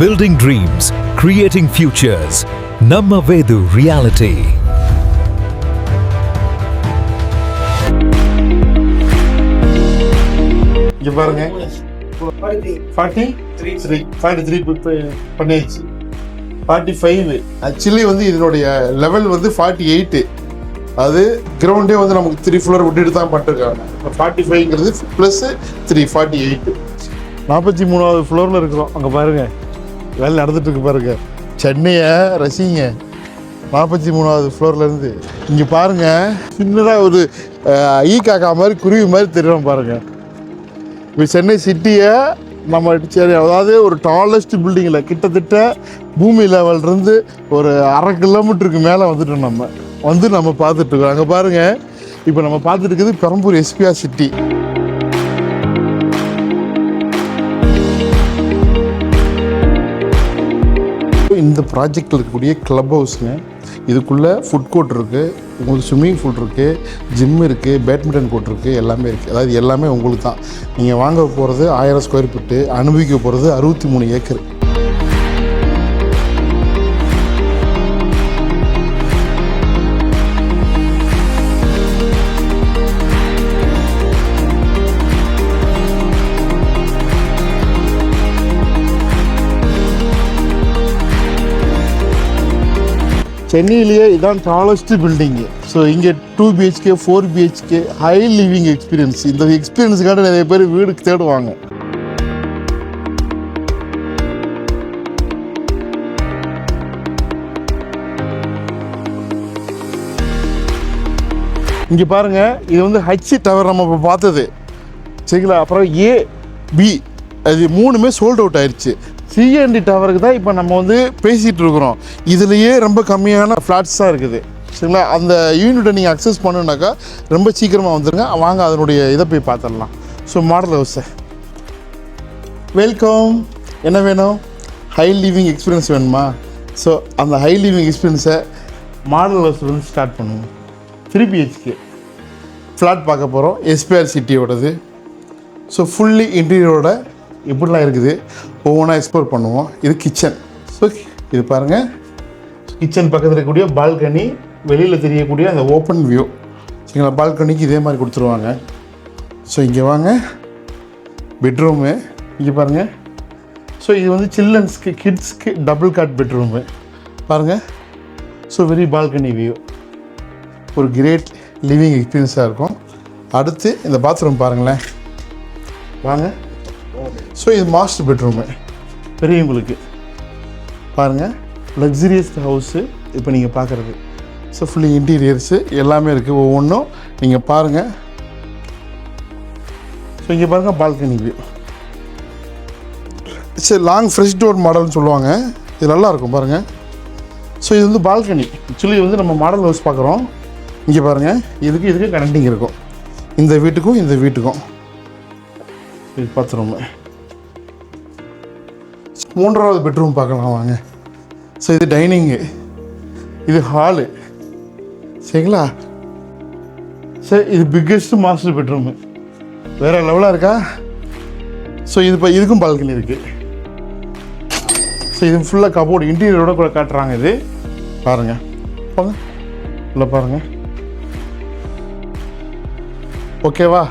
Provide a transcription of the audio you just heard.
Building dreams, creating futures. Namma Vedu reality. இங்க பாருங்க 43 பண்ணியாச்சு. 45 ஆக்சுவலி வந்து இதனுடைய லெவல் வந்து 48. அது கிரவுண்டே வந்து நமக்கு 3 ஃப்ளோர் விட்டுட்டு தான் பண்ணிருக்காங்க. 45ங்கிறது ப்ளஸ் 3 48. 43வது ஃப்ளோரில் இருக்கிறோம். அங்கே பாருங்க வேலை நடந்துட்டு இருக்கு பாருங்க. சென்னையை ரசிங்க. 43வது ஃப்ளோர்லேருந்து இங்கே பாருங்க சின்னதாக ஒரு காக்கா மாதிரி குருவி மாதிரி தெரியும் பாருங்க. இப்போ சென்னை சிட்டியை நம்ம சரி, அதாவது ஒரு டாலஸ்ட் பில்டிங்கில் கிட்டத்தட்ட பூமி லெவல்லேருந்து ஒரு 1/2 கிலோமீட்டருக்கு மேலே வந்துட்டோம். நம்ம பார்த்துட்ருக்கோம். அங்கே பாருங்கள், இப்போ நம்ம பார்த்துட்டு இருக்குது பெரம்பூர் எஸ்பிஆர் சிட்டி. இந்த ப்ராஜெக்டில் இருக்கக்கூடிய கிளப் ஹவுஸுங்க. இதுக்குள்ளே ஃபுட் கோர்ட் இருக்குது, உங்களுக்கு ஸ்விம்மிங் பூல் இருக்குது, ஜிம் இருக்குது, பேட்மிண்டன் கோர்ட் இருக்குது, எல்லாமே இருக்குது. அதாவது எல்லாமே உங்களுக்கு தான். நீங்கள் வாங்க போகிறது 1000 ஸ்கொயர் ஃபீட்டு, அனுபவிக்க போகிறது 63 ஏக்கர். சென்னையிலேயே இதான் டாலஸ்ட் பில்டிங்கு. ஸோ இங்கே 2 BHK 4 BHK high living experience. இந்த எக்ஸ்பீரியன்ஸுக்காக நிறைய பேர் வீடுக்கு தேடுவாங்க. இங்கே பாருங்கள், இது வந்து ஹச் டவர் நம்ம இப்போ பார்த்தது சரிங்களா. அப்புறம் AB அது 3மே சோல்ட் அவுட் ஆயிடுச்சு. CND டவருக்கு தான் இப்போ நம்ம வந்து பேசிகிட்டு இருக்கிறோம். இதுலேயே ரொம்ப கம்மியான ஃப்ளாட்ஸ் தான் இருக்குது சரிங்களா. அந்த யூனிட்டை நீங்கள் அக்சஸ் பண்ணுனாக்கா ரொம்ப சீக்கிரமாக வந்துடுங்க. வாங்க அதனுடைய இதை போய் பார்த்துடலாம். ஸோ மாடல் ஹவுஸை வெல்கம். என்ன வேணும்? ஹை லிவிங் எக்ஸ்பீரியன்ஸ் வேணுமா? ஸோ அந்த ஹை லிவிங் எக்ஸ்பீரியன்ஸை மாடல் ஹவுஸில் வந்து ஸ்டார்ட் பண்ணுவோம். 3 BHK ஃப்ளாட் பார்க்க போகிறோம், எஸ்பிஆர் சிட்டியோடது. ஸோ ஃபுல்லி இன்டீரியரோட இப்படிலாம் இருக்குது. ஒவ்வொன்றா எக்ஸ்ப்ளோர் பண்ணுவோம். இது கிச்சன். ஸோ இது பாருங்கள், கிச்சன் பக்கத்தில் இருக்கக்கூடிய பால்கனி, வெளியில் தெரியக்கூடிய அந்த ஓப்பன் வியூ சரிங்களா. பால்கனிக்கு இதே மாதிரி கொடுத்துருவாங்க. ஸோ இங்கே வாங்க, பெட்ரூமு இங்கே பாருங்கள். ஸோ இது வந்து சில்ட்ரன்ஸ்க்கு கிட்ஸ்க்கு டபுள் காட் பெட்ரூமு பாருங்கள். ஸோ வெரி பால்கனி வியூ, ஒரு கிரேட் லிவிங் எக்ஸ்பீரியன்ஸாக இருக்கும். அடுத்து இந்த பாத்ரூம் பாருங்களேன், வாங்க. ஸோ இது மாஸ்டர் பெட்ரூமு பெரியவங்களுக்கு பாருங்கள். லக்ஸரியஸ் ஹவுஸு இப்போ நீங்கள் பார்க்குறது. ஸோ ஃபுல்லி இன்டீரியர்ஸு எல்லாமே இருக்குது. ஒவ்வொன்றும் நீங்கள் பாருங்கள். ஸோ இங்கே பாருங்கள் பால்கனி வியூ. சரி, லாங் ஃப்ரெஷ் டோர் மாடல்னு சொல்லுவாங்க. இது நல்லாயிருக்கும் பாருங்கள். ஸோ இது வந்து பால்கனி. ஆக்சுவலி வந்து நம்ம மாடல் ஹவுஸ் பார்க்குறோம். இங்கே பாருங்கள், இதுக்கு கனெக்டிங் இருக்கும். இந்த வீட்டுக்கும் இந்த வீட்டுக்கும். இது பாத்ரூமு. 3வது பெட்ரூம் பார்க்கலாம் வாங்க. ஸோ இது டைனிங்கு, இது ஹாலு சரிங்களா. சரி, இது பிக்கெஸ்ட்டு மாஸ்டர் பெட்ரூமு, வேறு லெவலாக இருக்கா. ஸோ இது இப்போ இதுக்கும் பால்கனி இருக்குது. ஸோ இது ஃபுல்லாக கபோர்டு இன்டீரியரோட கூட காட்டுறாங்க. இது பாருங்கள், போங்க உள்ள பாருங்கள். ஓகேவா?